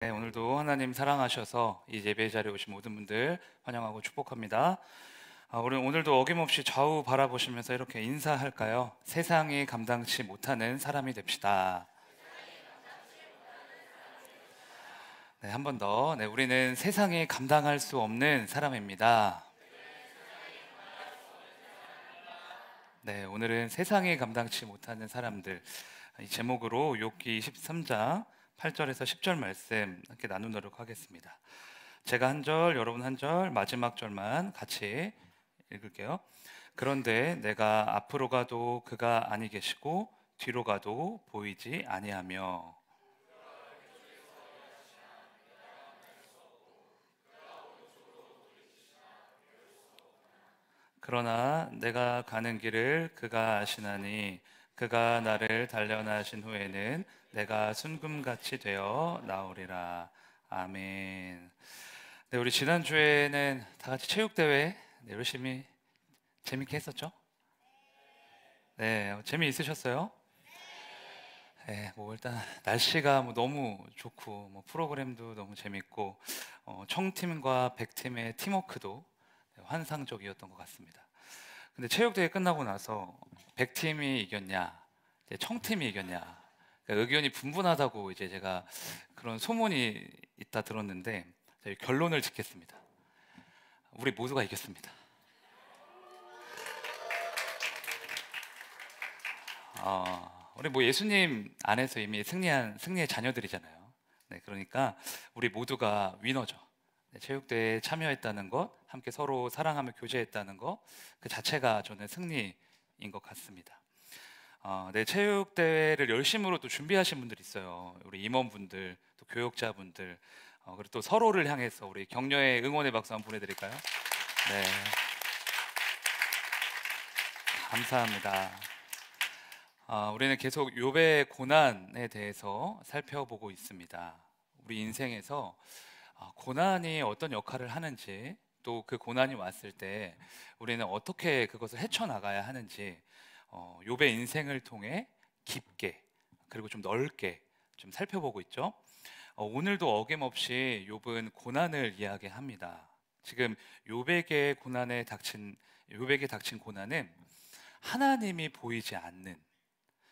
네, 오늘도 하나님 사랑하셔서 이 예배 자리에 오신 모든 분들 환영하고 축복합니다. 우리 오늘도 어김없이 좌우 바라보시면서 이렇게 인사할까요? 세상이 감당치 못하는 사람이 됩시다. 네, 한 번 더. 네, 우리는 세상이 감당할 수 없는 사람입니다. 네, 오늘은 세상이 감당치 못하는 사람들, 이 제목으로 욥기 23장 8절에서 10절 말씀 함께 나누도록 하겠습니다. 제가 한 절, 여러분 한 절, 마지막 절만 같이 읽을게요. 그런데 내가 앞으로 가도 그가 아니 계시고 뒤로 가도 보이지 아니하며, 그러나 내가 가는 길을 그가 아시나니 그가 나를 단련하신 후에는 내가 순금같이 되어 나오리라. 아멘. 네, 우리 지난주에는 다 같이 체육대회 열심히 재밌게 했었죠? 네, 재미있으셨어요? 네, 뭐 일단 날씨가 뭐 너무 좋고 뭐 프로그램도 너무 재밌고 청팀과 백팀의 팀워크도 환상적이었던 것 같습니다. 근데 체육대회 끝나고 나서 백팀이 이겼냐, 이제 청팀이 이겼냐, 그러니까 의견이 분분하다고 이제 제가 그런 소문이 있다 들었는데 저희 결론을 짓겠습니다. 우리 모두가 이겼습니다. 우리 뭐 예수님 안에서 이미 승리한 승리의 자녀들이잖아요. 네, 그러니까 우리 모두가 위너죠. 네, 체육대회에 참여했다는 것, 함께 서로 사랑하며 교제했다는 것, 그 자체가 저는 승리인 것 같습니다. 네, 체육대회를 열심으로 또 준비하신 분들 있어요. 우리 임원분들, 또 교육자분들, 그리고 또 서로를 향해서 우리 격려의 응원의 박수 한번 보내드릴까요? 네, 감사합니다. 우리는 계속 욥의 고난에 대해서 살펴보고 있습니다. 우리 인생에서 고난이 어떤 역할을 하는지, 또 그 고난이 왔을 때 우리는 어떻게 그것을 헤쳐나가야 하는지, 욥의 인생을 통해 깊게 그리고 좀 넓게 좀 살펴보고 있죠. 오늘도 어김없이 욥은 고난을 이야기합니다. 지금 욥에게 닥친 고난은 하나님이 보이지 않는,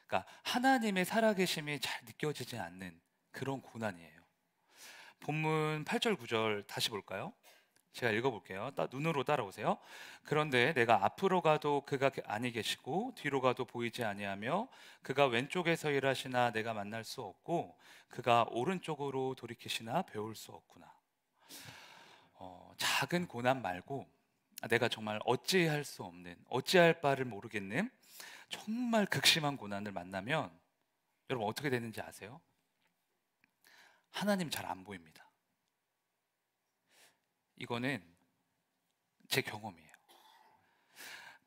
그러니까 하나님의 살아계심이 잘 느껴지지 않는 그런 고난이에요. 본문 8절 9절 다시 볼까요? 제가 읽어볼게요. 눈으로 따라오세요. 그런데 내가 앞으로 가도 그가 아니 계시고 뒤로 가도 보이지 아니하며 그가 왼쪽에서 일하시나 내가 만날 수 없고 그가 오른쪽으로 돌이키시나 배울 수 없구나. 작은 고난 말고 내가 정말 어찌할 수 없는, 어찌할 바를 모르겠는 정말 극심한 고난을 만나면 여러분 어떻게 되는지 아세요? 하나님 잘 안 보입니다. 이거는 제 경험이에요.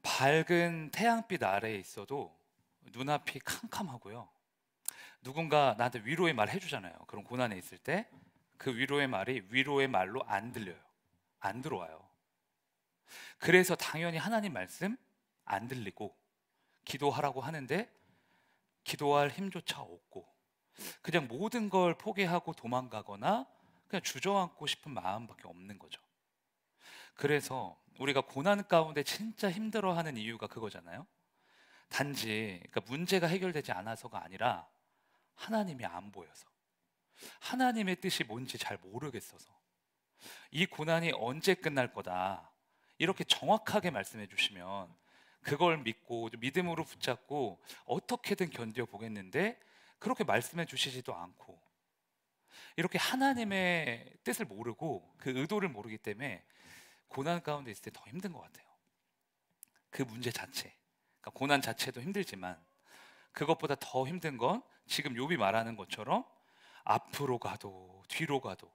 밝은 태양빛 아래에 있어도 눈앞이 캄캄하고요. 누군가 나한테 위로의 말 해주잖아요. 그런 고난에 있을 때 그 위로의 말이 위로의 말로 안 들려요. 안 들어와요. 그래서 당연히 하나님 말씀 안 들리고 기도하라고 하는데 기도할 힘조차 없고 그냥 모든 걸 포기하고 도망가거나 그냥 주저앉고 싶은 마음밖에 없는 거죠. 그래서 우리가 고난 가운데 진짜 힘들어하는 이유가 그거잖아요. 단지 그러니까 문제가 해결되지 않아서가 아니라 하나님이 안 보여서, 하나님의 뜻이 뭔지 잘 모르겠어서, 이 고난이 언제 끝날 거다 이렇게 정확하게 말씀해 주시면 그걸 믿고 믿음으로 붙잡고 어떻게든 견뎌 보겠는데 그렇게 말씀해 주시지도 않고 이렇게 하나님의 뜻을 모르고 그 의도를 모르기 때문에 고난 가운데 있을 때 더 힘든 것 같아요. 그 문제 자체, 그러니까 고난 자체도 힘들지만 그것보다 더 힘든 건 지금 욥이 말하는 것처럼 앞으로 가도 뒤로 가도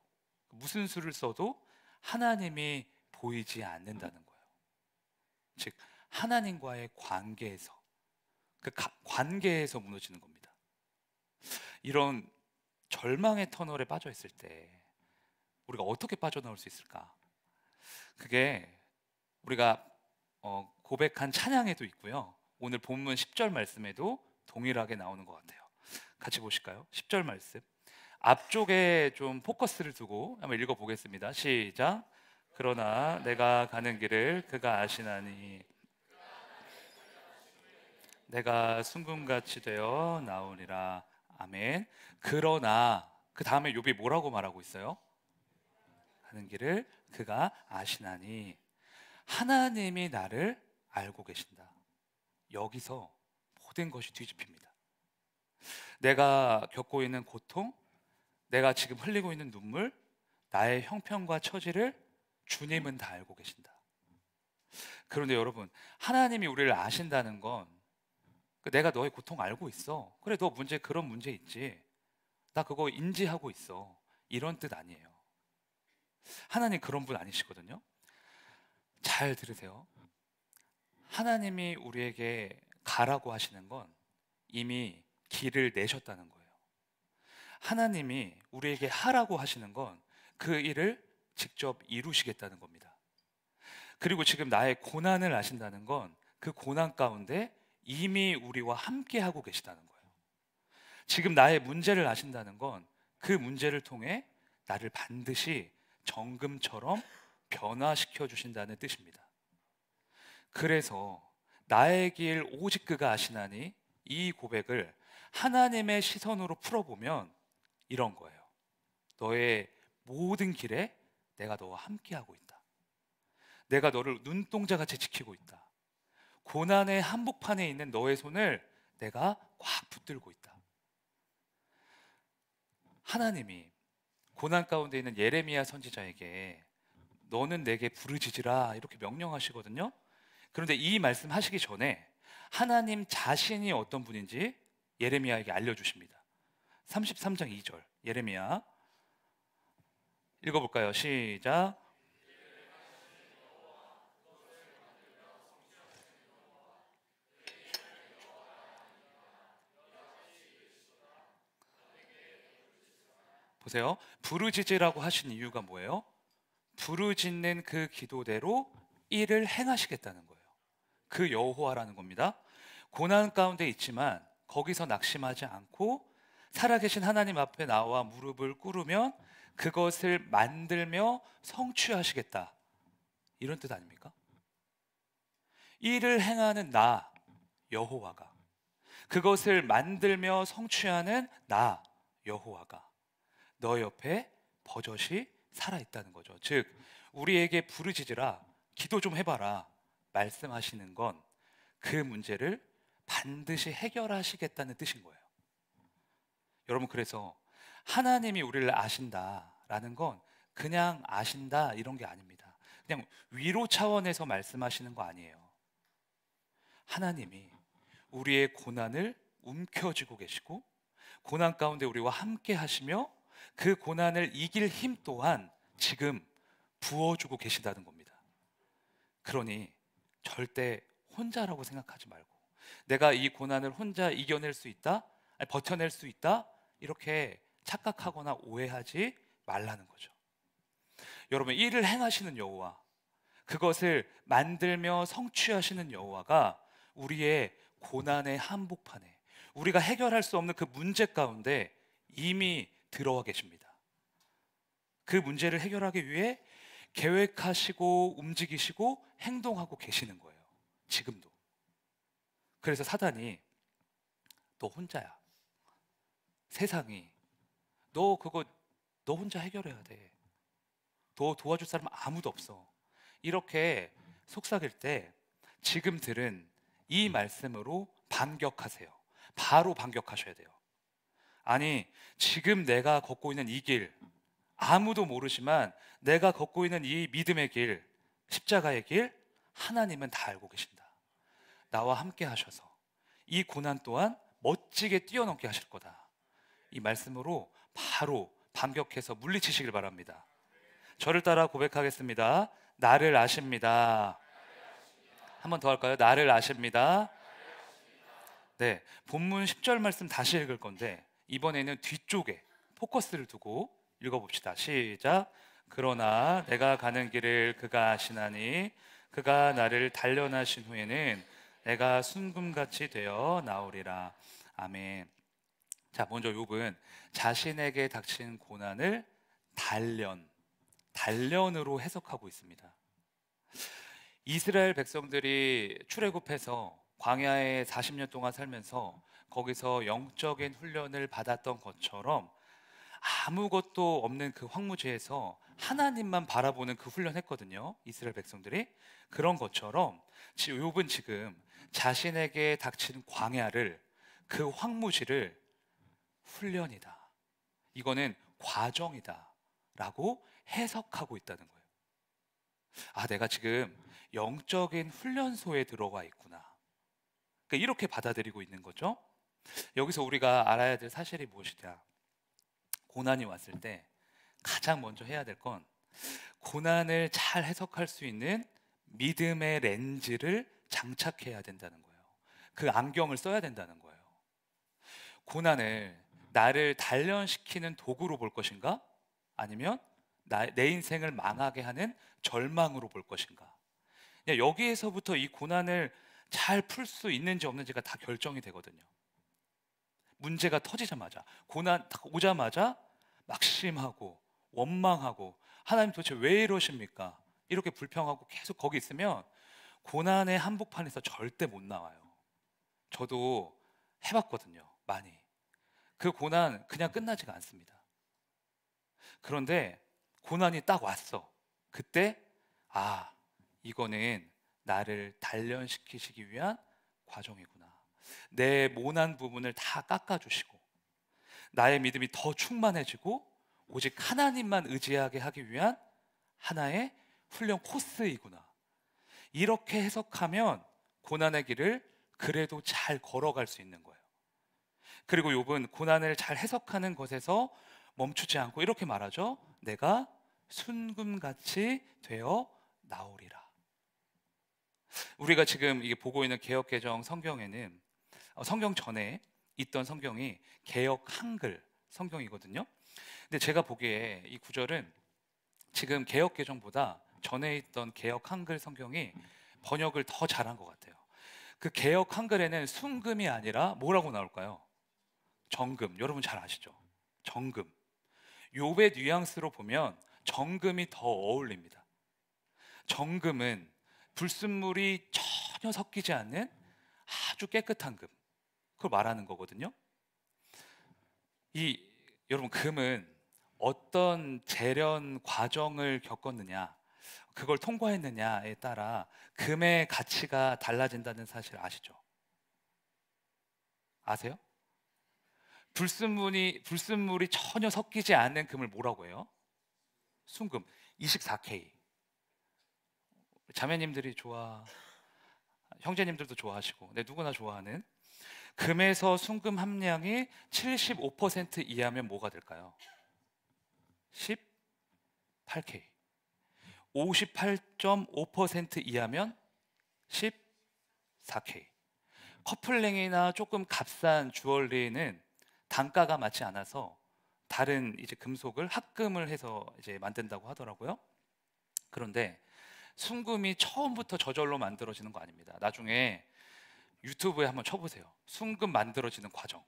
무슨 수를 써도 하나님이 보이지 않는다는 거예요. 즉 하나님과의 관계에서, 관계에서 무너지는 겁니다. 이런 절망의 터널에 빠져 있을 때 우리가 어떻게 빠져나올 수 있을까? 그게 우리가 고백한 찬양에도 있고요. 오늘 본문 10절 말씀에도 동일하게 나오는 것 같아요. 같이 보실까요? 10절 말씀. 앞쪽에 좀 포커스를 두고 한번 읽어보겠습니다. 시작. 그러나 내가 가는 길을 그가 아시나니 내가 순금같이 되어 나오리라. 아멘. 그러나 그 다음에 욥이 뭐라고 말하고 있어요? 가는 길을 그가 아시나니 하나님이 나를 알고 계신다. 여기서 모든 것이 뒤집힙니다. 내가 겪고 있는 고통, 내가 지금 흘리고 있는 눈물, 나의 형편과 처지를 주님은 다 알고 계신다. 그런데 여러분, 하나님이 우리를 아신다는 건 내가 너의 고통 알고 있어. 그래, 너 문제 그런 문제 있지. 나 그거 인지하고 있어. 이런 뜻 아니에요. 하나님 그런 분 아니시거든요. 잘 들으세요. 하나님이 우리에게 가라고 하시는 건 이미 길을 내셨다는 거예요. 하나님이 우리에게 하라고 하시는 건 그 일을 직접 이루시겠다는 겁니다. 그리고 지금 나의 고난을 아신다는 건 그 고난 가운데 이미 우리와 함께 하고 계시다는 거예요. 지금 나의 문제를 아신다는 건 그 문제를 통해 나를 반드시 정금처럼 변화시켜 주신다는 뜻입니다. 그래서 나의 길 오직 그가 아시나니 이 고백을 하나님의 시선으로 풀어보면 이런 거예요. 너의 모든 길에 내가 너와 함께하고 있다. 내가 너를 눈동자같이 지키고 있다. 고난의 한복판에 있는 너의 손을 내가 꽉 붙들고 있다. 하나님이 고난 가운데 있는 예레미야 선지자에게 너는 내게 부르짖으라 이렇게 명령하시거든요. 그런데 이 말씀 하시기 전에 하나님 자신이 어떤 분인지 예레미야에게 알려주십니다. 33장 2절 예레미야 읽어볼까요? 시작. 보세요. 부르짖으라고 하신 이유가 뭐예요? 부르짖는 그 기도대로 일을 행하시겠다는 거예요. 그 여호와라는 겁니다. 고난 가운데 있지만 거기서 낙심하지 않고 살아계신 하나님 앞에 나와 무릎을 꿇으면 그것을 만들며 성취하시겠다. 이런 뜻 아닙니까? 일을 행하는 나 여호와가, 그것을 만들며 성취하는 나 여호와가 너 옆에 버젓이 살아있다는 거죠. 즉 우리에게 부르짖으라, 기도 좀 해봐라 말씀하시는 건 그 문제를 반드시 해결하시겠다는 뜻인 거예요. 여러분, 그래서 하나님이 우리를 아신다라는 건 그냥 아신다 이런 게 아닙니다. 그냥 위로 차원에서 말씀하시는 거 아니에요. 하나님이 우리의 고난을 움켜쥐고 계시고 고난 가운데 우리와 함께 하시며 그 고난을 이길 힘 또한 지금 부어주고 계시다는 겁니다. 그러니 절대 혼자라고 생각하지 말고 내가 이 고난을 혼자 이겨낼 수 있다? 아니, 버텨낼 수 있다? 이렇게 착각하거나 오해하지 말라는 거죠. 여러분, 일을 행하시는 여호와, 그것을 만들며 성취하시는 여호와가 우리의 고난의 한복판에 우리가 해결할 수 없는 그 문제 가운데 이미 들어와 계십니다. 그 문제를 해결하기 위해 계획하시고 움직이시고 행동하고 계시는 거예요. 지금도. 그래서 사단이 너 혼자야. 세상이 너 혼자 해결해야 돼. 너 도와줄 사람 아무도 없어. 이렇게 속삭일 때 지금 들은 이 말씀으로 반격하세요. 바로 반격하셔야 돼요. 아니, 지금 내가 걷고 있는 이 길, 아무도 모르지만 내가 걷고 있는 이 믿음의 길, 십자가의 길, 하나님은 다 알고 계신다. 나와 함께 하셔서 이 고난 또한 멋지게 뛰어넘게 하실 거다. 이 말씀으로 바로 반격해서 물리치시길 바랍니다. 저를 따라 고백하겠습니다. 나를 아십니다. 한 번 더 할까요? 나를 아십니다. 네, 본문 10절 말씀 다시 읽을 건데 이번에는 뒤쪽에 포커스를 두고 읽어봅시다. 시작. 그러나 내가 가는 길을 그가 아시나니 그가 나를 단련하신 후에는 내가 순금같이 되어 나오리라. 아멘. 자, 먼저 욥은 자신에게 닥친 고난을 단련으로 해석하고 있습니다. 이스라엘 백성들이 출애굽해서 광야에 40년 동안 살면서 거기서 영적인 훈련을 받았던 것처럼 아무것도 없는 그 황무지에서 하나님만 바라보는 그 훈련했거든요. 이스라엘 백성들이. 그런 것처럼 욥은 지금 자신에게 닥친 광야를, 그 황무지를 훈련이다, 이거는 과정이다 라고 해석하고 있다는 거예요. 아, 내가 지금 영적인 훈련소에 들어가 있구나, 그러니까 이렇게 받아들이고 있는 거죠. 여기서 우리가 알아야 될 사실이 무엇이냐, 고난이 왔을 때 가장 먼저 해야 될 건 고난을 잘 해석할 수 있는 믿음의 렌즈를 장착해야 된다는 거예요. 그 안경을 써야 된다는 거예요. 고난을 나를 단련시키는 도구로 볼 것인가? 아니면 내 인생을 망하게 하는 절망으로 볼 것인가? 여기에서부터 이 고난을 잘 풀 수 있는지 없는지가 다 결정이 되거든요. 문제가 터지자마자, 고난 딱 오자마자 막심하고 원망하고 하나님 도대체 왜 이러십니까? 이렇게 불평하고 계속 거기 있으면 고난의 한복판에서 절대 못 나와요. 저도 해봤거든요, 많이. 그 고난 그냥 끝나지가 않습니다. 그런데 고난이 딱 왔어. 그때 아, 이거는 나를 단련시키시기 위한 과정이구나. 내 모난 부분을 다 깎아주시고 나의 믿음이 더 충만해지고 오직 하나님만 의지하게 하기 위한 하나의 훈련 코스이구나. 이렇게 해석하면 고난의 길을 그래도 잘 걸어갈 수 있는 거예요. 그리고 욥은 고난을 잘 해석하는 것에서 멈추지 않고 이렇게 말하죠. 내가 순금같이 되어 나오리라. 우리가 지금 이게 보고 있는 개역개정 성경에는 성경 전에 있던 성경이 개역 한글 성경이거든요. 근데 제가 보기에 이 구절은 지금 개역개정보다 전에 있던 개역 한글 성경이 번역을 더 잘한 것 같아요. 그 개역 한글에는 순금이 아니라 뭐라고 나올까요? 정금. 여러분 잘 아시죠? 정금. 욥의 뉘앙스로 보면 정금이 더 어울립니다. 정금은 불순물이 전혀 섞이지 않는 아주 깨끗한 금, 그걸 말하는 거거든요. 여러분, 금은 어떤 재련 과정을 겪었느냐, 그걸 통과했느냐에 따라 금의 가치가 달라진다는 사실 아시죠? 아세요? 불순물이 전혀 섞이지 않는 금을 뭐라고 해요? 순금. 24K. 자매님들이 형제님들도 좋아하시고, 누구나 좋아하는 금에서 순금 함량이 75% 이하면 뭐가 될까요? 18K. 58.5% 이하면 14K. 커플링이나 조금 값싼 주얼리는 단가가 맞지 않아서 다른 이제 금속을 합금을 해서 이제 만든다고 하더라고요. 그런데 순금이 처음부터 저절로 만들어지는 거 아닙니다. 나중에 유튜브에 한번 쳐보세요. 순금 만들어지는 과정.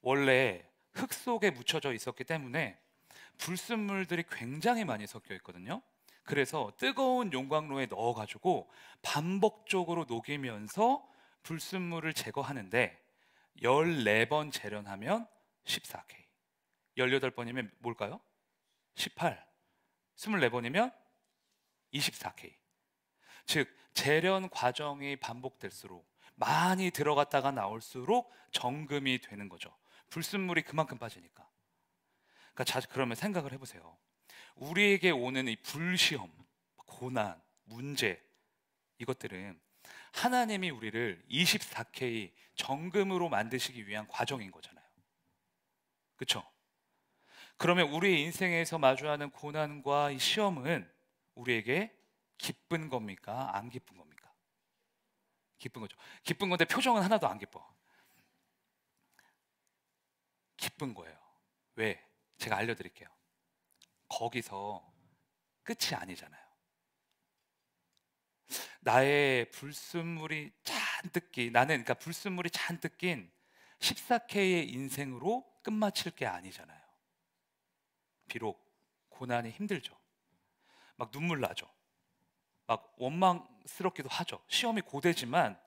원래 흙 속에 묻혀져 있었기 때문에 불순물들이 굉장히 많이 섞여 있거든요. 그래서 뜨거운 용광로에 넣어가지고 반복적으로 녹이면서 불순물을 제거하는데 14번 재련하면 14K, 18번이면 뭘까요? 18, 24번이면 24K. 즉 재련 과정이 반복될수록 많이 들어갔다가 나올수록 정금이 되는 거죠. 불순물이 그만큼 빠지니까. 그러니까 그러면 생각을 해보세요. 우리에게 오는 이 불시험, 고난, 문제, 이것들은 하나님이 우리를 24K 정금으로 만드시기 위한 과정인 거잖아요. 그렇죠? 그러면 우리의 인생에서 마주하는 고난과 이 시험은 우리에게 기쁜 겁니까? 안 기쁜 겁니까? 기쁜 거죠. 기쁜 건데 표정은 하나도 안 기뻐. 기쁜 거예요. 왜? 제가 알려드릴게요. 거기서 끝이 아니잖아요. 나의 불순물이 잔뜩 낀, 나는 그러니까 불순물이 잔뜩 낀 14K의 인생으로 끝마칠 게 아니잖아요. 비록 고난이 힘들죠. 막 눈물 나죠. 막 원망스럽기도 하죠. 시험이 고되지만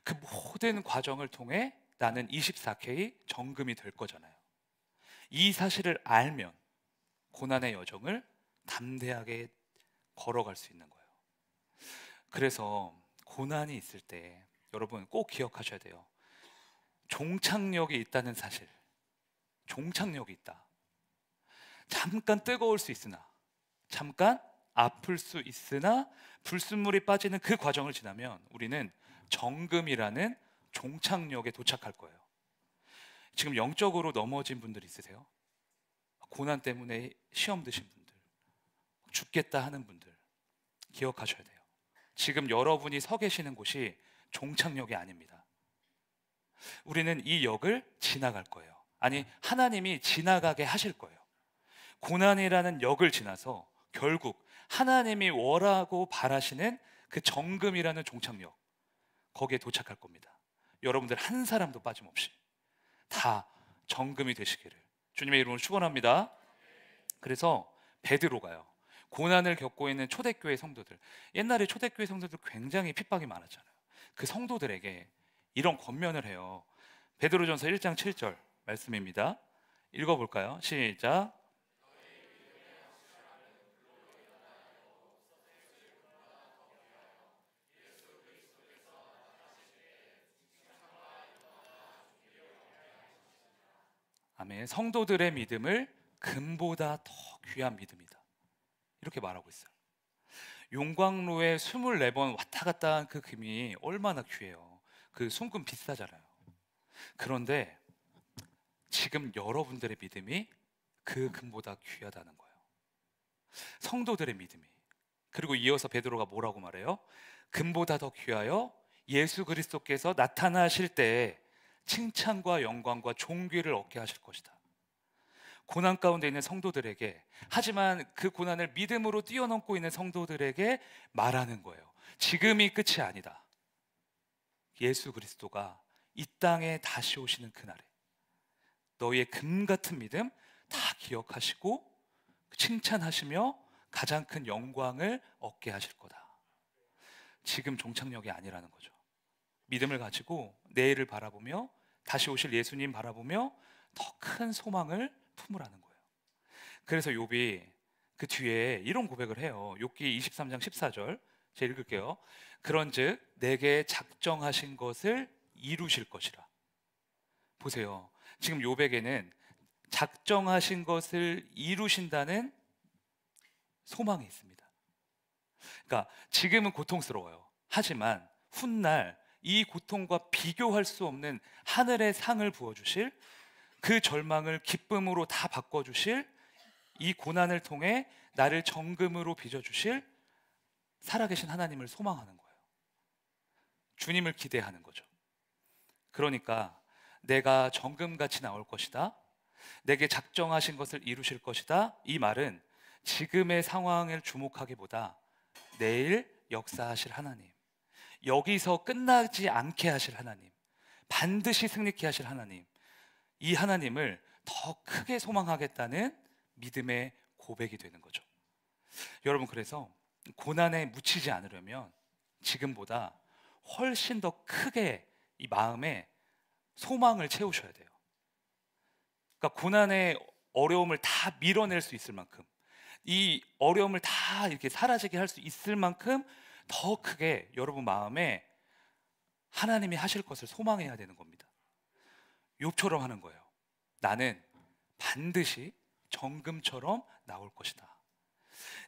그 모든 과정을 통해 나는 24K 정금이 될 거잖아요. 이 사실을 알면 고난의 여정을 담대하게 걸어갈 수 있는 거예요. 그래서 고난이 있을 때 여러분 꼭 기억하셔야 돼요. 종착역이 있다는 사실. 종착역이 있다. 잠깐 뜨거울 수 있으나, 잠깐 아플 수 있으나 불순물이 빠지는 그 과정을 지나면 우리는 정금이라는 종착역에 도착할 거예요. 지금 영적으로 넘어진 분들 있으세요? 고난 때문에 시험 드신 분들, 죽겠다 하는 분들 기억하셔야 돼요. 지금 여러분이 서 계시는 곳이 종착역이 아닙니다. 우리는 이 역을 지나갈 거예요. 아니, 하나님이 지나가게 하실 거예요. 고난이라는 역을 지나서 결국 하나님이 원하고 바라시는 그 정금이라는 종착역, 거기에 도착할 겁니다. 여러분들 한 사람도 빠짐없이 다 정금이 되시기를 주님의 이름으로 축원합니다. 그래서 베드로가요, 고난을 겪고 있는 초대교회 성도들, 옛날에 초대교회 성도들 굉장히 핍박이 많았잖아요. 그 성도들에게 이런 권면을 해요. 베드로전서 1장 7절 말씀입니다. 읽어볼까요? 시작. 아멘. 성도들의 믿음을 금보다 더 귀한 믿음이다, 이렇게 말하고 있어요. 용광로에 24번 왔다 갔다 한 그 금이 얼마나 귀해요. 그 순금 비싸잖아요. 그런데 지금 여러분들의 믿음이 그 금보다 귀하다는 거예요. 성도들의 믿음이. 그리고 이어서 베드로가 뭐라고 말해요? 금보다 더 귀하여 예수 그리스도께서 나타나실 때 칭찬과 영광과 존귀를 얻게 하실 것이다. 고난 가운데 있는 성도들에게, 하지만 그 고난을 믿음으로 뛰어넘고 있는 성도들에게 말하는 거예요. 지금이 끝이 아니다. 예수 그리스도가 이 땅에 다시 오시는 그날에 너희의 금 같은 믿음 다 기억하시고 칭찬하시며 가장 큰 영광을 얻게 하실 거다. 지금 종착역이 아니라는 거죠. 믿음을 가지고 내일을 바라보며 다시 오실 예수님 바라보며 더 큰 소망을 품으라는 거예요. 그래서 욥이 그 뒤에 이런 고백을 해요. 욥기 23장 14절 제가 읽을게요. 그런즉 내게 작정하신 것을 이루실 것이라. 보세요. 지금 욥에게는 작정하신 것을 이루신다는 소망이 있습니다. 그러니까 지금은 고통스러워요. 하지만 훗날 이 고통과 비교할 수 없는 하늘의 상을 부어주실, 그 절망을 기쁨으로 다 바꿔주실, 이 고난을 통해 나를 정금으로 빚어주실 살아계신 하나님을 소망하는 거예요. 주님을 기대하는 거죠. 그러니까 내가 정금같이 나올 것이다, 내게 작정하신 것을 이루실 것이다, 이 말은 지금의 상황을 주목하기보다 내일 역사하실 하나님, 여기서 끝나지 않게 하실 하나님, 반드시 승리케 하실 하나님, 이 하나님을 더 크게 소망하겠다는 믿음의 고백이 되는 거죠. 여러분, 그래서 고난에 묻히지 않으려면 지금보다 훨씬 더 크게 이 마음에 소망을 채우셔야 돼요. 그러니까 고난의 어려움을 다 밀어낼 수 있을 만큼, 이 어려움을 다 이렇게 사라지게 할 수 있을 만큼 더 크게 여러분 마음에 하나님이 하실 것을 소망해야 되는 겁니다. 욥처럼 하는 거예요. 나는 반드시 정금처럼 나올 것이다.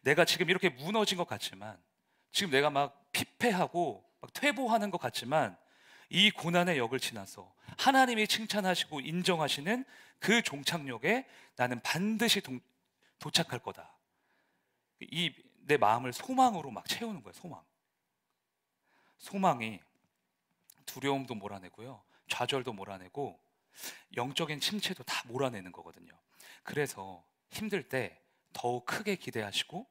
내가 지금 이렇게 무너진 것 같지만, 지금 내가 막 피폐하고 막 퇴보하는 것 같지만, 이 고난의 역을 지나서 하나님이 칭찬하시고 인정하시는 그 종착역에 나는 반드시 도착할 거다. 이 내 마음을 소망으로 막 채우는 거예요. 소망이 두려움도 몰아내고요, 좌절도 몰아내고 영적인 침체도 다 몰아내는 거거든요. 그래서 힘들 때 더욱 크게 기대하시고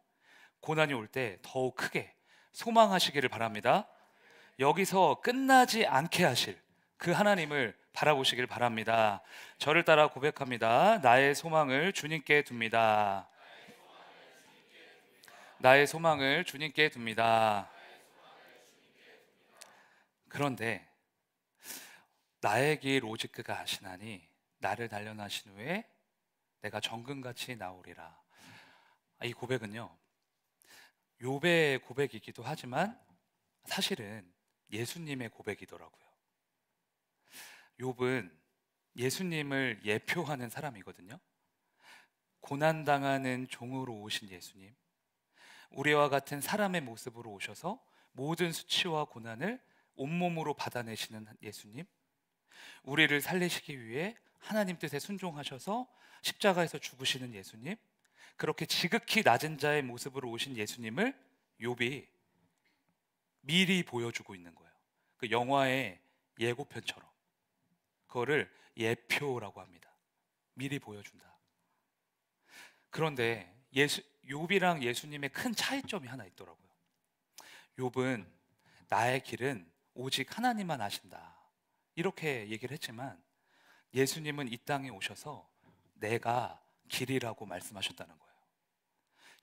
고난이 올 때 더욱 크게 소망하시기를 바랍니다. 여기서 끝나지 않게 하실 그 하나님을 바라보시길 바랍니다. 저를 따라 고백합니다. 나의 소망을 주님께 둡니다. 나의 소망을 주님께 둡니다. 그런데 나의 길 오직 그가 아시나니 나를 단련하신 후에 내가 정금같이 나오리라. 이 고백은요, 욥의 고백이기도 하지만 사실은 예수님의 고백이더라고요. 욥은 예수님을 예표하는 사람이거든요. 고난당하는 종으로 오신 예수님, 우리와 같은 사람의 모습으로 오셔서 모든 수치와 고난을 온몸으로 받아내시는 예수님, 우리를 살리시기 위해 하나님 뜻에 순종하셔서 십자가에서 죽으시는 예수님, 그렇게 지극히 낮은 자의 모습으로 오신 예수님을 욥이 미리 보여주고 있는 거예요. 그 영화의 예고편처럼. 그거를 예표라고 합니다. 미리 보여준다. 그런데 욥이랑 예수님의 큰 차이점이 하나 있더라고요. 욥은 나의 길은 오직 하나님만 아신다, 이렇게 얘기를 했지만 예수님은 이 땅에 오셔서 내가 길이라고 말씀하셨다는 거예요.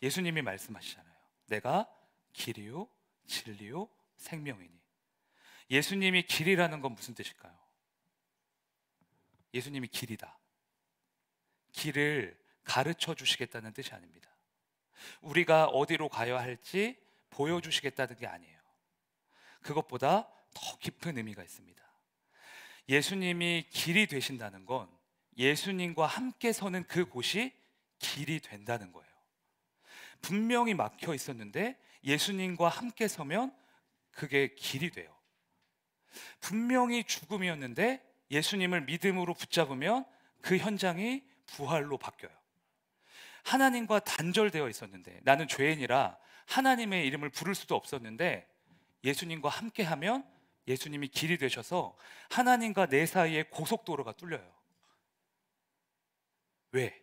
예수님이 말씀하시잖아요. 내가 길이요 진리요 생명이니. 예수님이 길이라는 건 무슨 뜻일까요? 예수님이 길이다. 길을 가르쳐 주시겠다는 뜻이 아닙니다. 우리가 어디로 가야 할지 보여주시겠다는 게 아니에요. 그것보다 더 깊은 의미가 있습니다. 예수님이 길이 되신다는 건 예수님과 함께 서는 그곳이 길이 된다는 거예요. 분명히 막혀 있었는데 예수님과 함께 서면 그게 길이 돼요. 분명히 죽음이었는데 예수님을 믿음으로 붙잡으면 그 현장이 부활로 바뀌어요. 하나님과 단절되어 있었는데, 나는 죄인이라 하나님의 이름을 부를 수도 없었는데 예수님과 함께하면 예수님이 길이 되셔서 하나님과 내 사이에 고속도로가 뚫려요. 왜?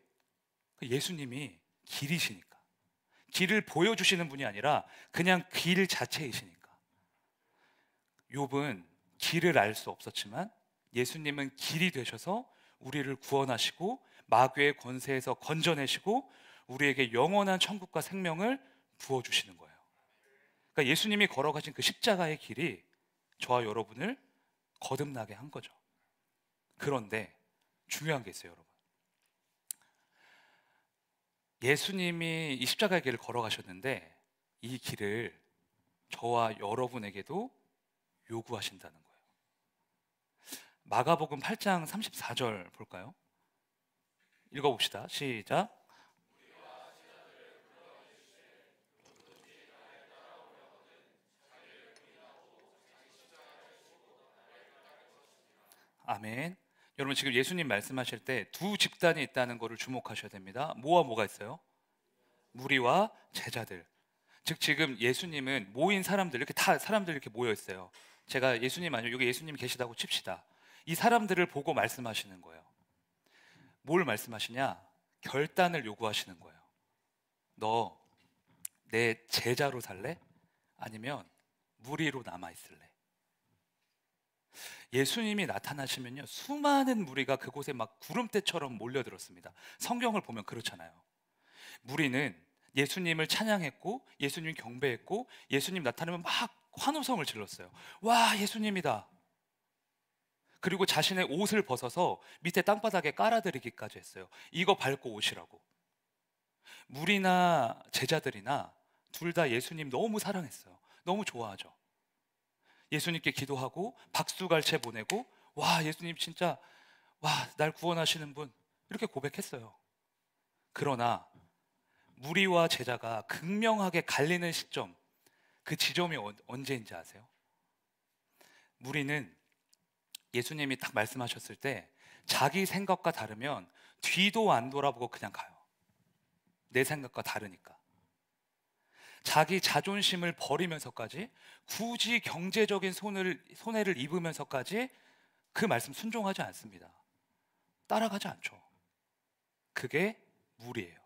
예수님이 길이시니까. 길을 보여주시는 분이 아니라 그냥 길 자체이시니까. 욥은 길을 알 수 없었지만 예수님은 길이 되셔서 우리를 구원하시고 마귀의 권세에서 건져내시고 우리에게 영원한 천국과 생명을 부어주시는 거예요. 그러니까 예수님이 걸어가신 그 십자가의 길이 저와 여러분을 거듭나게 한 거죠. 그런데 중요한 게 있어요, 여러분. 예수님이 이 십자가의 길을 걸어가셨는데 이 길을 저와 여러분에게도 요구하신다는 거예요. 마가복음 8장 34절 볼까요? 읽어봅시다. 시작. 아멘. 여러분, 지금 예수님 말씀하실 때 두 집단이 있다는 것을 주목하셔야 됩니다. 뭐와 뭐가 있어요? 무리와 제자들. 즉 지금 예수님은 모인 사람들, 이렇게 다 사람들 이렇게 모여 있어요. 제가 예수님 아니요, 여기 예수님 계시다고 칩시다. 이 사람들을 보고 말씀하시는 거예요. 뭘 말씀하시냐? 결단을 요구하시는 거예요. 너 내 제자로 살래? 아니면 무리로 남아 있을래? 예수님이 나타나시면요, 수많은 무리가 그곳에 막 구름대처럼 몰려들었습니다. 성경을 보면 그렇잖아요. 무리는 예수님을 찬양했고 예수님 경배했고 예수님 나타나면 막 환호성을 질렀어요. 와, 예수님이다. 그리고 자신의 옷을 벗어서 밑에 땅바닥에 깔아드리기까지 했어요. 이거 밟고 오시라고. 무리나 제자들이나 둘 다 예수님 너무 사랑했어요. 너무 좋아하죠. 예수님께 기도하고 박수갈채 보내고, 와, 예수님 진짜, 와, 날 구원하시는 분, 이렇게 고백했어요. 그러나 무리와 제자가 극명하게 갈리는 시점, 그 지점이 언제인지 아세요? 무리는 예수님이 딱 말씀하셨을 때 자기 생각과 다르면 뒤도 안 돌아보고 그냥 가요. 내 생각과 다르니까. 자기 자존심을 버리면서까지, 굳이 경제적인 손해를 입으면서까지 그 말씀 순종하지 않습니다. 따라가지 않죠. 그게 무리예요.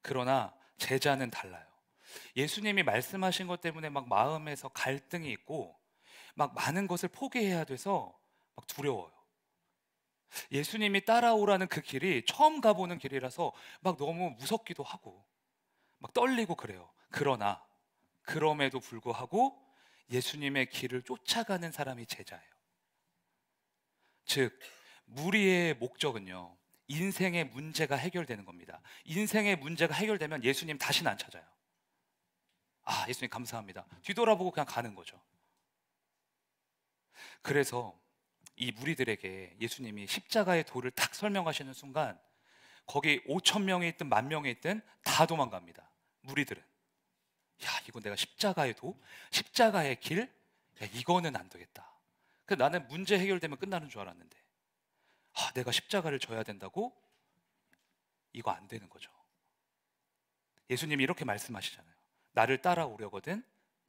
그러나 제자는 달라요. 예수님이 말씀하신 것 때문에 막 마음에서 갈등이 있고 막 많은 것을 포기해야 돼서 막 두려워요. 예수님이 따라오라는 그 길이 처음 가보는 길이라서 막 너무 무섭기도 하고 막 떨리고 그래요. 그러나 그럼에도 불구하고 예수님의 길을 쫓아가는 사람이 제자예요. 즉 무리의 목적은요, 인생의 문제가 해결되는 겁니다. 인생의 문제가 해결되면 예수님 다시는 안 찾아요. 아, 예수님 감사합니다. 뒤돌아보고 그냥 가는 거죠. 그래서 이 무리들에게 예수님이 십자가의 도를 딱 설명하시는 순간 거기 5천 명이 있든 10,000명이 있든 다 도망갑니다. 무리들은 야, 이건 내가 십자가의 도, 십자가의 길, 야, 이거는 안 되겠다. 나는 문제 해결되면 끝나는 줄 알았는데 아, 내가 십자가를 져야 된다고? 이거 안 되는 거죠. 예수님이 이렇게 말씀하시잖아요. 나를 따라오려거든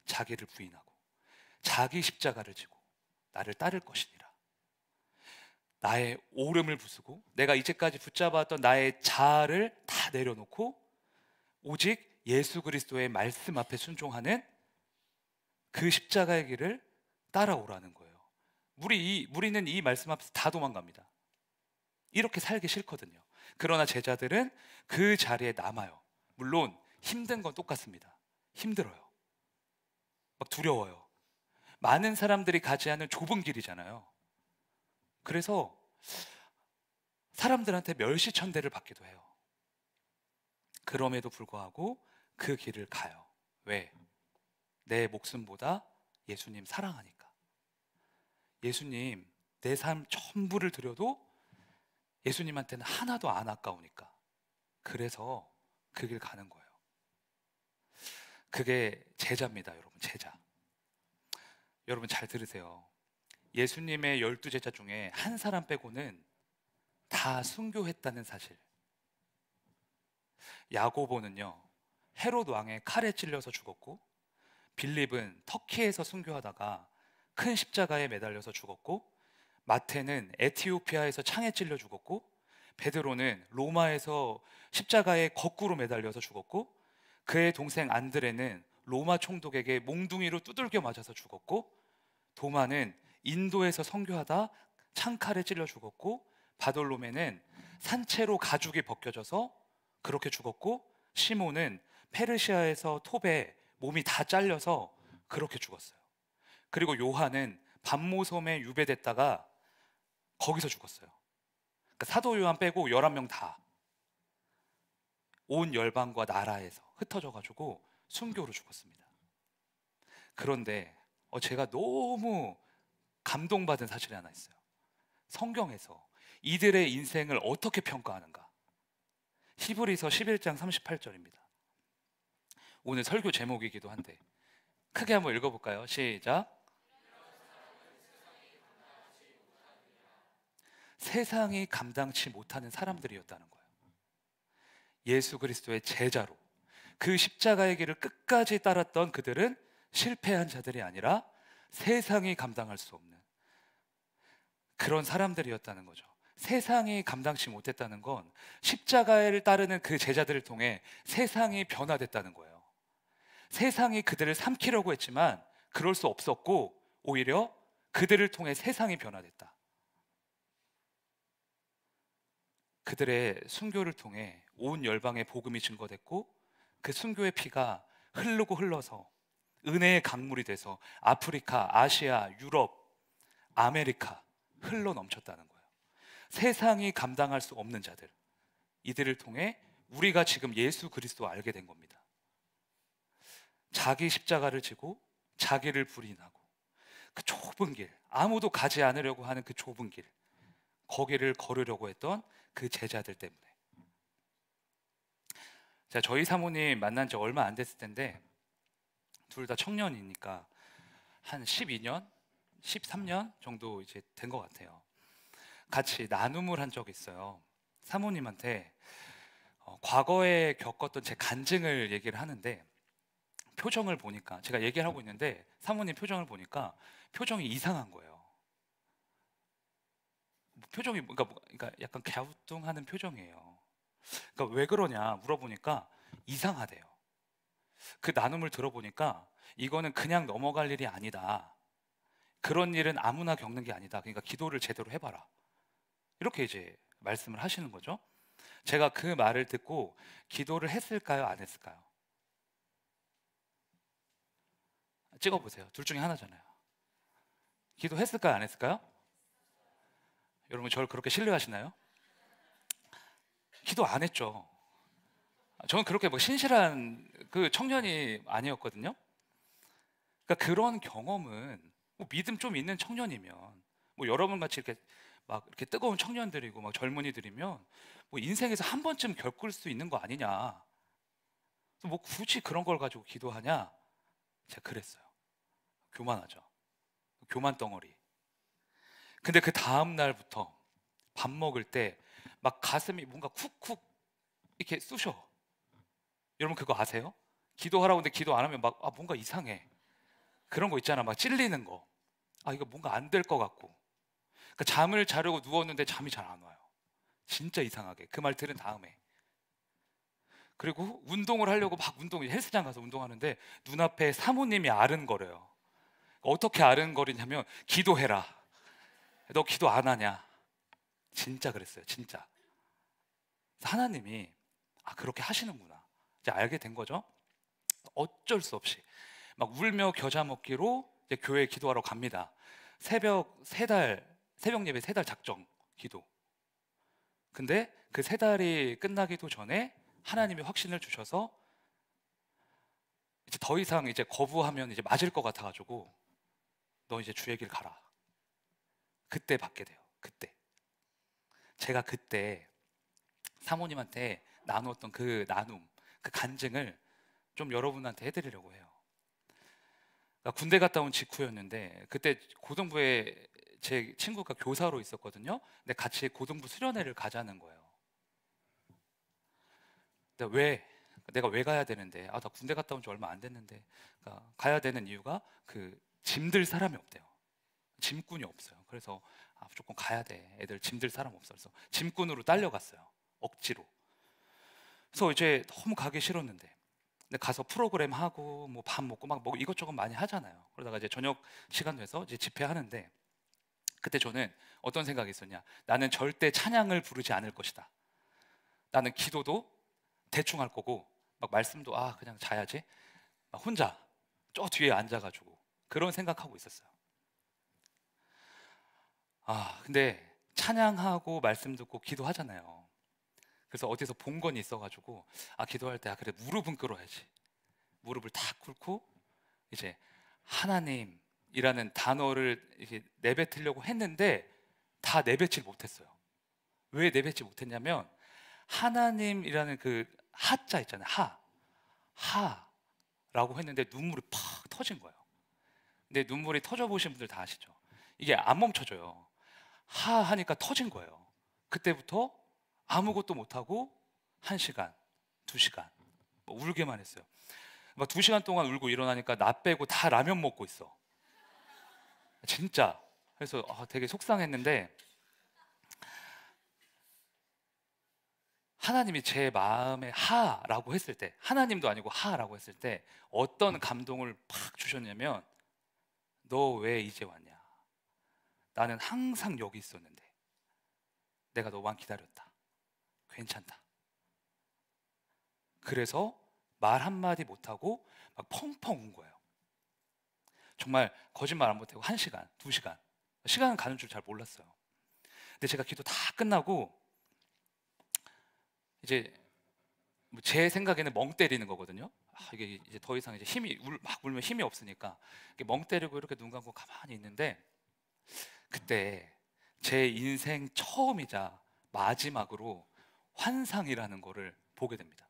자기를 부인하고 자기 십자가를 지고 나를 따를 것이니라. 나의 오름을 부수고 내가 이제까지 붙잡았던 나의 자아를 다 내려놓고 오직 예수 그리스도의 말씀 앞에 순종하는 그 십자가의 길을 따라오라는 거예요. 무리는 이 말씀 앞에서 다 도망갑니다. 이렇게 살기 싫거든요. 그러나 제자들은 그 자리에 남아요. 물론 힘든 건 똑같습니다. 힘들어요. 막 두려워요. 많은 사람들이 가지 않은 좁은 길이잖아요. 그래서 사람들한테 멸시천대를 받기도 해요. 그럼에도 불구하고 그 길을 가요. 왜? 내 목숨보다 예수님 사랑하니까. 예수님, 내 삶 전부를 드려도 예수님한테는 하나도 안 아까우니까. 그래서 그 길 가는 거예요. 그게 제자입니다, 여러분. 제자. 여러분 잘 들으세요. 예수님의 12제자 중에 한 사람 빼고는 다 순교했다는 사실. 야고보는요, 헤롯 왕의 칼에 찔려서 죽었고, 빌립은 터키에서 순교하다가 큰 십자가에 매달려서 죽었고, 마태는 에티오피아에서 창에 찔려 죽었고, 베드로는 로마에서 십자가에 거꾸로 매달려서 죽었고, 그의 동생 안드레는 로마 총독에게 몽둥이로 두들겨 맞아서 죽었고, 도마는 인도에서 선교하다 창칼에 찔려 죽었고, 바돌로메는 산채로 가죽이 벗겨져서 그렇게 죽었고, 시몬은 페르시아에서 톱에 몸이 다 잘려서 그렇게 죽었어요. 그리고 요한은 반모섬에 유배됐다가 거기서 죽었어요. 그러니까 사도 요한 빼고 11명 다 온 열방과 나라에서 흩어져 가지고 순교로 죽었습니다. 그런데 제가 너무 감동받은 사실이 하나 있어요. 성경에서 이들의 인생을 어떻게 평가하는가? 히브리서 11장 38절입니다. 오늘 설교 제목이기도 한데 크게 한번 읽어볼까요? 시작. 세상이 감당치 못하는 사람들이었다는 거예요. 예수 그리스도의 제자로 그 십자가의 길을 끝까지 따랐던 그들은 실패한 자들이 아니라 세상이 감당할 수 없는 그런 사람들이었다는 거죠. 세상이 감당치 못했다는 건 십자가를 따르는 그 제자들을 통해 세상이 변화됐다는 거예요. 세상이 그들을 삼키려고 했지만 그럴 수 없었고 오히려 그들을 통해 세상이 변화됐다. 그들의 순교를 통해 온 열방의 복음이 증거됐고 그 순교의 피가 흐르고 흘러서 은혜의 강물이 돼서 아프리카, 아시아, 유럽, 아메리카 흘러 넘쳤다는 거예요. 세상이 감당할 수 없는 자들, 이들을 통해 우리가 지금 예수 그리스도 알게 된 겁니다. 자기 십자가를 지고 자기를 부인하고 그 좁은 길, 아무도 가지 않으려고 하는 그 좁은 길, 거기를 걸으려고 했던 그 제자들 때문에. 자, 저희 사모님 만난 지 얼마 안 됐을 텐데 둘 다 청년이니까 한 12년, 13년 정도 이제 된 것 같아요. 같이 나눔을 한 적이 있어요. 사모님한테 과거에 겪었던 제 간증을 얘기를 하는데 표정을 보니까 제가 얘기를 하고 있는데 사모님 표정을 보니까 표정이 이상한 거예요. 표정이 그러니까 약간 갸우뚱하는 표정이에요. 그러니까 왜 그러냐 물어보니까 이상하대요. 그 나눔을 들어보니까 이거는 그냥 넘어갈 일이 아니다. 그런 일은 아무나 겪는 게 아니다. 그러니까 기도를 제대로 해봐라. 이렇게 이제 말씀을 하시는 거죠. 제가 그 말을 듣고 기도를 했을까요? 안 했을까요? 찍어보세요. 둘 중에 하나잖아요. 기도했을까요? 안 했을까요? 여러분 저를 그렇게 신뢰하시나요? 기도 안 했죠. 저는 그렇게 뭐 신실한 그 청년이 아니었거든요. 그러니까 그런 경험은 뭐 믿음 좀 있는 청년이면, 뭐 여러분 같이 이렇게 막 이렇게 뜨거운 청년들이고 막 젊은이들이면 뭐 인생에서 한 번쯤 겪을 수 있는 거 아니냐. 뭐 굳이 그런 걸 가지고 기도하냐? 제가 그랬어요. 교만하죠. 교만 덩어리. 근데 그 다음 날부터 밥 먹을 때 막 가슴이 뭔가 쿡쿡 이렇게 쑤셔. 여러분 그거 아세요? 기도하라고 하는데 기도 안 하면 막 뭔가 이상해. 그런 거 있잖아. 막 찔리는 거. 이거 뭔가 안 될 것 같고. 그러니까 잠을 자려고 누웠는데 잠이 잘 안 와요. 진짜 이상하게. 그 말 들은 다음에. 그리고 운동을 하려고 막 헬스장 가서 운동하는데 눈앞에 사모님이 아른거려요. 어떻게 아른거리냐면 기도해라. 너 기도 안 하냐? 진짜 그랬어요. 진짜. 하나님이 그렇게 하시는구나. 이제 알게 된 거죠. 어쩔 수 없이 막 울며 겨자 먹기로 이제 교회에 기도하러 갑니다. 새벽 예배 3달 작정 기도. 근데 그 3달이 끝나기도 전에 하나님이 확신을 주셔서 이제 더 이상 이제 거부하면 이제 맞을 것 같아가지고 너 이제 주의 길 가라. 그때 받게 돼요. 그때 제가 그때 사모님한테 나누었던 그 나눔, 그 간증을 좀 여러분한테 해드리려고 해요. 그러니까 군대 갔다 온 직후였는데 그때 고등부에 제 친구가 교사로 있었거든요. 근데 같이 고등부 수련회를 가자는 거예요. 근데 내가 왜 가야 되는데? 나 군대 갔다 온 지 얼마 안 됐는데. 그러니까 가야 되는 이유가 그 짐들 사람이 없대요. 짐꾼이 없어요. 그래서 무조건 가야 돼. 애들 짐들 사람 없어. 그래서 짐꾼으로 딸려갔어요. 억지로. 그래서 이제 너무 가기 싫었는데. 근데 가서 프로그램 하고 뭐 밥 먹고 막 이것저것 많이 하잖아요. 그러다가 이제 저녁 시간 돼서 이제 집회하는데 그때 저는 어떤 생각이 있었냐? 나는 절대 찬양을 부르지 않을 것이다. 나는 기도도 대충 할 거고 막 말씀도 그냥 자야지. 막 혼자 저 뒤에 앉아가지고 그런 생각하고 있었어요. 근데 찬양하고 말씀 듣고 기도하잖아요. 그래서 어디서 본 건 있어가지고 기도할 때 그래 무릎은 꿇어야지. 무릎을 탁 꿇고 이제 하나님이라는 단어를 이렇게 내뱉으려고 했는데 다 내뱉질 못했어요. 왜 내뱉지 못했냐면 하나님이라는 그 하자 있잖아요. 하라고 했는데 눈물이 팍 터진 거예요. 근데 눈물이 터져 보신 분들 다 아시죠? 이게 안 멈춰져요. 하 하니까 터진 거예요. 그때부터 아무것도 못하고 1시간, 2시간 울게만 했어요. 막 2시간 동안 울고 일어나니까 나 빼고 다 라면 먹고 있어. 진짜. 그래서 되게 속상했는데 하나님이 제 마음에 하라고 했을 때, 하나님도 아니고 하라고 했을 때 어떤 감동을 팍 주셨냐면 너 왜 이제 왔냐? 나는 항상 여기 있었는데 내가 너만 기다렸다. 괜찮다. 그래서 말 한마디 못하고 막 펑펑 운 거예요. 정말 거짓말 안 못하고 1시간, 2시간 시간은 가는 줄 잘 몰랐어요. 근데 제가 기도 다 끝나고 이제 제 생각에는 멍 때리는 거거든요. 이게 이제 더 이상 이제 막 울면 힘이 없으니까 멍 때리고 이렇게 눈 감고 가만히 있는데 그때 제 인생 처음이자 마지막으로 환상이라는 거를 보게 됩니다.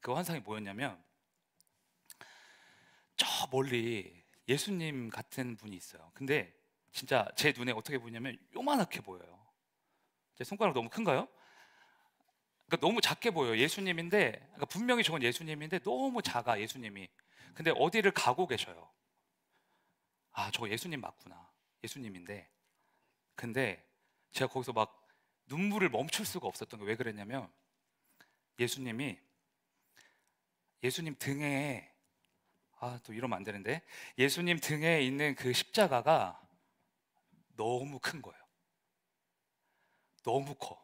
그 환상이 뭐였냐면 저 멀리 예수님 같은 분이 있어요. 근데 진짜 제 눈에 어떻게 보이냐면 요만하게 보여요. 제 손가락 너무 큰가요? 그러니까 너무 작게 보여요. 예수님인데 그러니까 분명히 저건 예수님인데 너무 작아 예수님이. 근데 어디를 가고 계셔요. 저거 예수님 맞구나. 예수님인데 근데 제가 거기서 막 눈물을 멈출 수가 없었던 게 왜 그랬냐면 예수님이 예수님 등에 또 이러면 안 되는데 예수님 등에 있는 그 십자가가 너무 큰 거예요. 너무 커.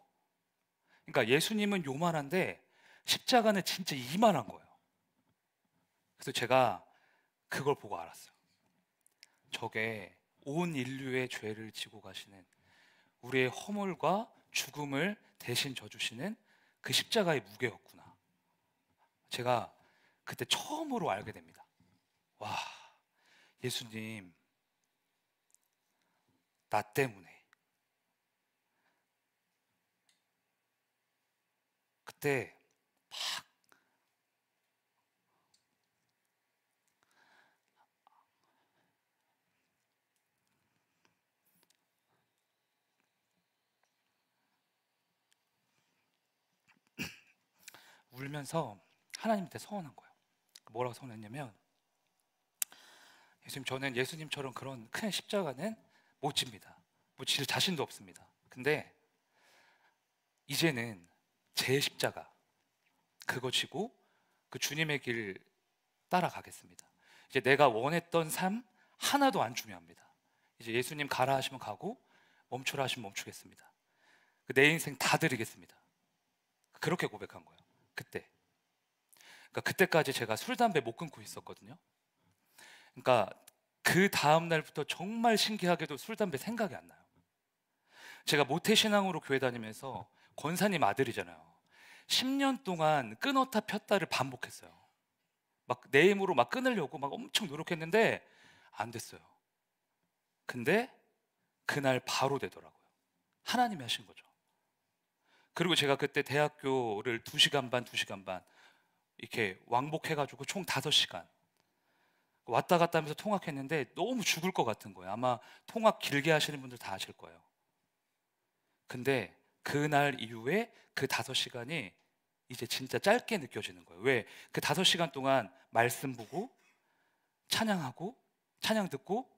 그러니까 예수님은 요만한데 십자가는 진짜 이만한 거예요. 그래서 제가 그걸 보고 알았어요. 저게 온 인류의 죄를 지고 가시는, 우리의 허물과 죽음을 대신 져주시는 그 십자가의 무게였구나. 제가 그때 처음으로 알게 됩니다. 와, 예수님 나 때문에. 그때 막 울면서 하나님한테 서원한 거예요. 뭐라고 서원했냐면, 예수님, 저는 예수님처럼 그런 큰 십자가는 못 집니다. 뭐 질 자신도 없습니다. 근데 이제는 제 십자가 그거 지고 그 주님의 길 따라가겠습니다. 이제 내가 원했던 삶 하나도 안 중요합니다. 이제 예수님 가라 하시면 가고 멈추라 하시면 멈추겠습니다. 내 인생 다 드리겠습니다. 그렇게 고백한 거예요. 그때. 그러니까 그때까지 제가 술 담배 못 끊고 있었거든요. 그러니까 그 다음 날부터 정말 신기하게도 술 담배 생각이 안 나요. 제가 모태신앙으로 교회 다니면서 권사님 아들이잖아요. 10년 동안 끊었다 폈다를 반복했어요. 막 내 힘으로 막 끊으려고 막 엄청 노력했는데 안 됐어요. 근데 그날 바로 되더라고요. 하나님이 하신 거죠. 그리고 제가 그때 대학교를 2시간 반, 2시간 반 이렇게 왕복해가지고 총 5시간 왔다 갔다 하면서 통학했는데 너무 죽을 것 같은 거예요. 아마 통학 길게 하시는 분들 다 아실 거예요. 근데 그날 이후에 그 5시간이 이제 진짜 짧게 느껴지는 거예요. 왜? 그 5시간 동안 말씀 보고 찬양하고 찬양 듣고,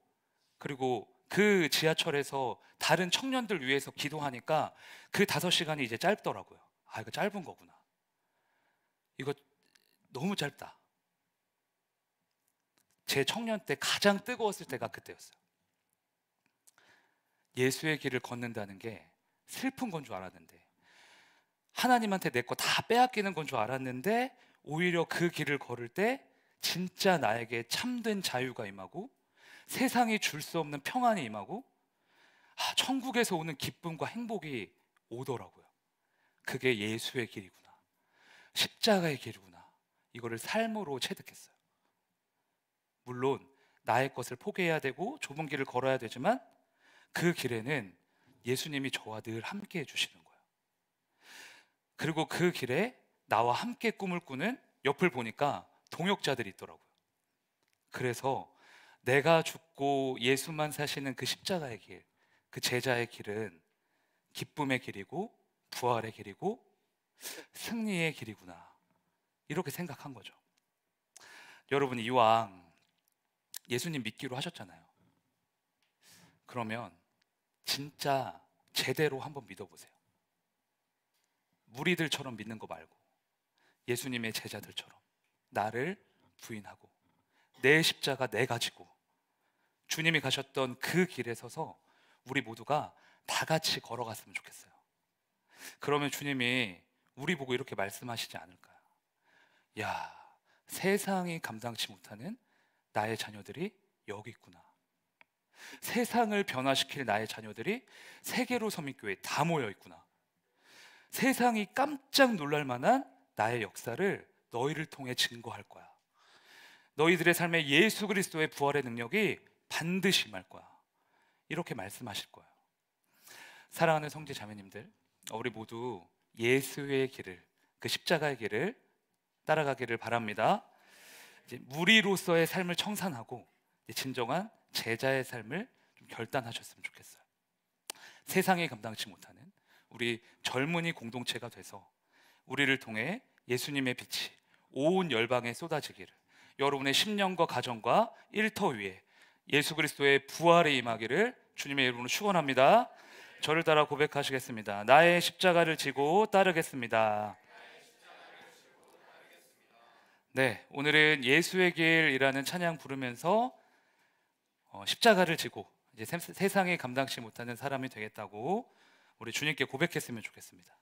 그리고 그 지하철에서 다른 청년들 위해서 기도하니까 그 5시간이 이제 짧더라고요. 아, 이거 짧은 거구나. 이거 너무 짧다. 제 청년 때 가장 뜨거웠을 때가 그때였어요. 예수의 길을 걷는다는 게 슬픈 건 줄 알았는데, 하나님한테 내 거 다 빼앗기는 건 줄 알았는데, 오히려 그 길을 걸을 때 진짜 나에게 참된 자유가 임하고 세상이 줄 수 없는 평안이 임하고, 천국에서 오는 기쁨과 행복이 오더라고요. 그게 예수의 길이구나, 십자가의 길이구나, 이거를 삶으로 체득했어요. 물론 나의 것을 포기해야 되고 좁은 길을 걸어야 되지만 그 길에는 예수님이 저와 늘 함께 해주시는 거예요. 그리고 그 길에 나와 함께 꿈을 꾸는, 옆을 보니까 동역자들이 있더라고요. 그래서 내가 죽고 예수만 사시는 그 십자가의 길, 그 제자의 길은 기쁨의 길이고 부활의 길이고 승리의 길이구나, 이렇게 생각한 거죠. 여러분, 이왕 예수님 믿기로 하셨잖아요. 그러면 진짜 제대로 한번 믿어보세요. 무리들처럼 믿는 거 말고 예수님의 제자들처럼 나를 부인하고 내 십자가 내가 지고 주님이 가셨던 그 길에 서서 우리 모두가 다 같이 걸어갔으면 좋겠어요. 그러면 주님이 우리 보고 이렇게 말씀하시지 않을까요? 야, 세상이 감당치 못하는 나의 자녀들이 여기 있구나. 세상을 변화시킬 나의 자녀들이 세계로 서민교회에 다 모여 있구나. 세상이 깜짝 놀랄 만한 나의 역사를 너희를 통해 증거할 거야. 너희들의 삶에 예수 그리스도의 부활의 능력이 반드시 임할 거야. 이렇게 말씀하실 거예요. 사랑하는 성지 자매님들, 우리 모두 예수의 길을, 그 십자가의 길을 따라가기를 바랍니다. 이제 무리로서의 삶을 청산하고 진정한 제자의 삶을 좀 결단하셨으면 좋겠어요. 세상이 감당치 못하는 우리 젊은이 공동체가 돼서 우리를 통해 예수님의 빛이 온 열방에 쏟아지기를, 여러분의 심령과 가정과 일터 위에 예수 그리스도의 부활에 임하기를 주님의 이름으로 축원합니다. 저를 따라 고백하시겠습니다. 나의 십자가를 지고 따르겠습니다. 네, 오늘은 예수의 길이라는 찬양 부르면서 십자가를 지고 이제 세상이 감당치 못하는 사람이 되겠다고 우리 주님께 고백했으면 좋겠습니다.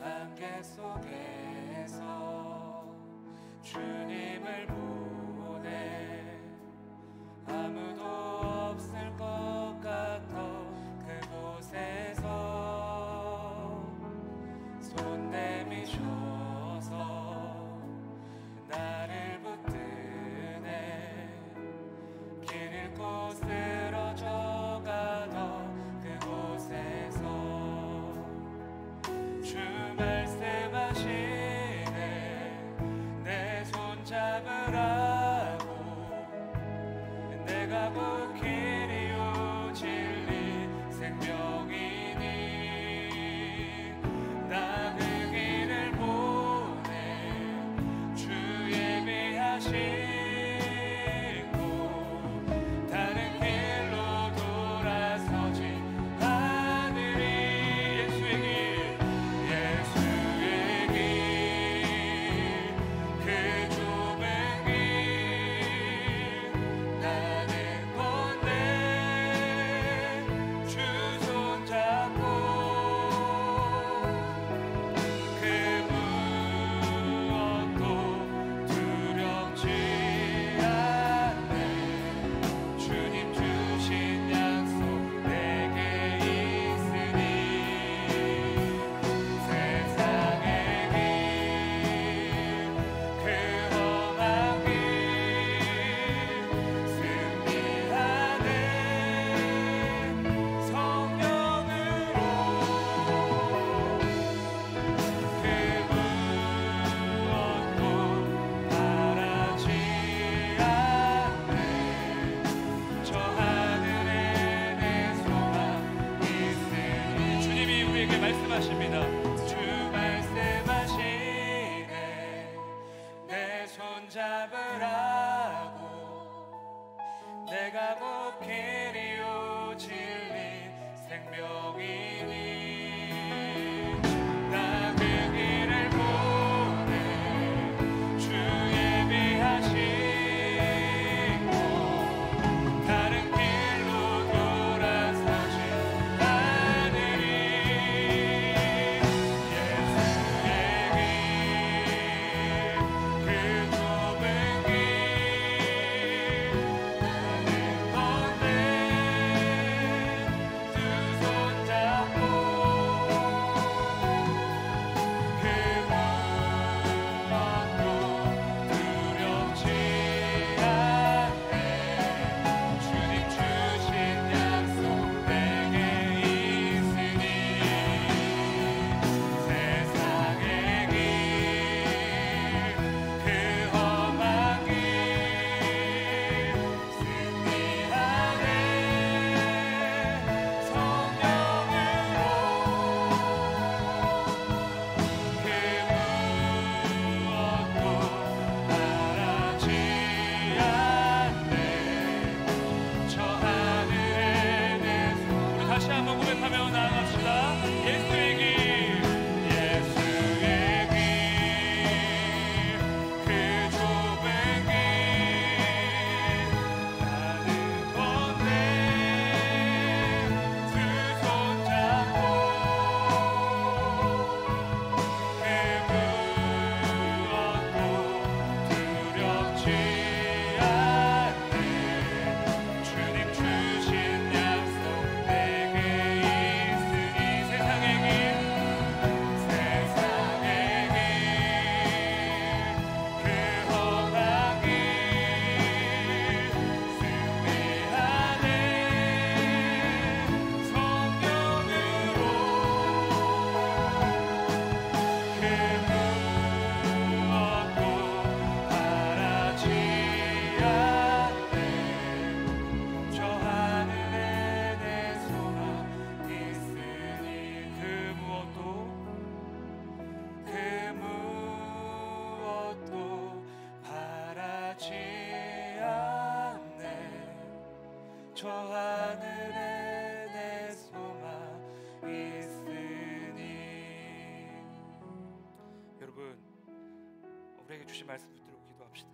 안개 속에서 주님을 보내 아무도 없을 것 같아 그곳에서 손 내미셔서 나를 붙드네 길 잃고 쓰러져가던 그곳에서 주 말씀하시네 내 손 잡으라고 내가 곧 길이요 진리 생명이니 나 그 길을 보내 주 예비하시고 다른 길로 돌아서지 하늘이 예수의 길 그 좁은 길 나는 건데 주 손 잡고 그 무엇도 두렵지 않네 주님 주신 약속 내게 있으니 세상의 길 그 험한 길 승리하네 성령으로 그 무엇도 바라지 않네 저 하늘에 내 소망 있으니 주님이 우리에게 말씀하십니다. 주 말씀하시네 내 손 잡으라고 내가 곧 길이요 진리 생명이니 나 그 길을 보내 주 예비하시고 다른 길로 돌아서지 하늘이 예수의 길 그 좁은 길 우리에게 주신 말씀 붙들고 기도합시다.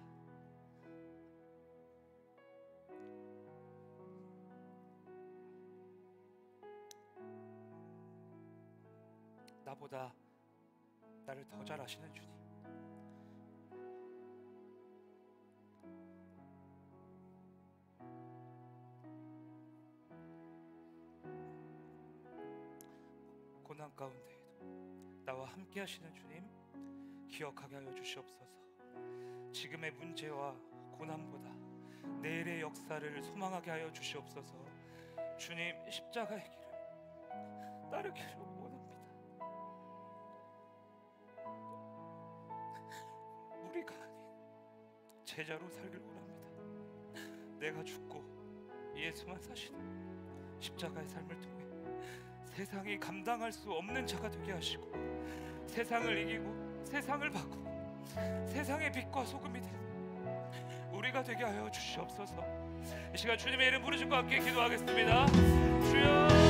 나보다 나를 더 잘 아시는 주님, 고난 가운데에도 나와 함께 하시는 주님 기억하게 하여 주시옵소서. 지금의 문제와 고난보다 내일의 역사를 소망하게 하여 주시옵소서. 주님, 십자가의 길을 따르기를 원합니다. 무리가 아닌 제자로 살길 원합니다. 내가 죽고 예수만 사시는 십자가의 삶을 통해 세상이 감당할 수 없는 자가 되게 하시고, 세상을 이기고 세상을 바꾸고 세상의 빛과 소금이 되는 우리가 되게 하여 주시옵소서. 이 시간 주님의 이름 부르심과 함께 기도하겠습니다. 주여.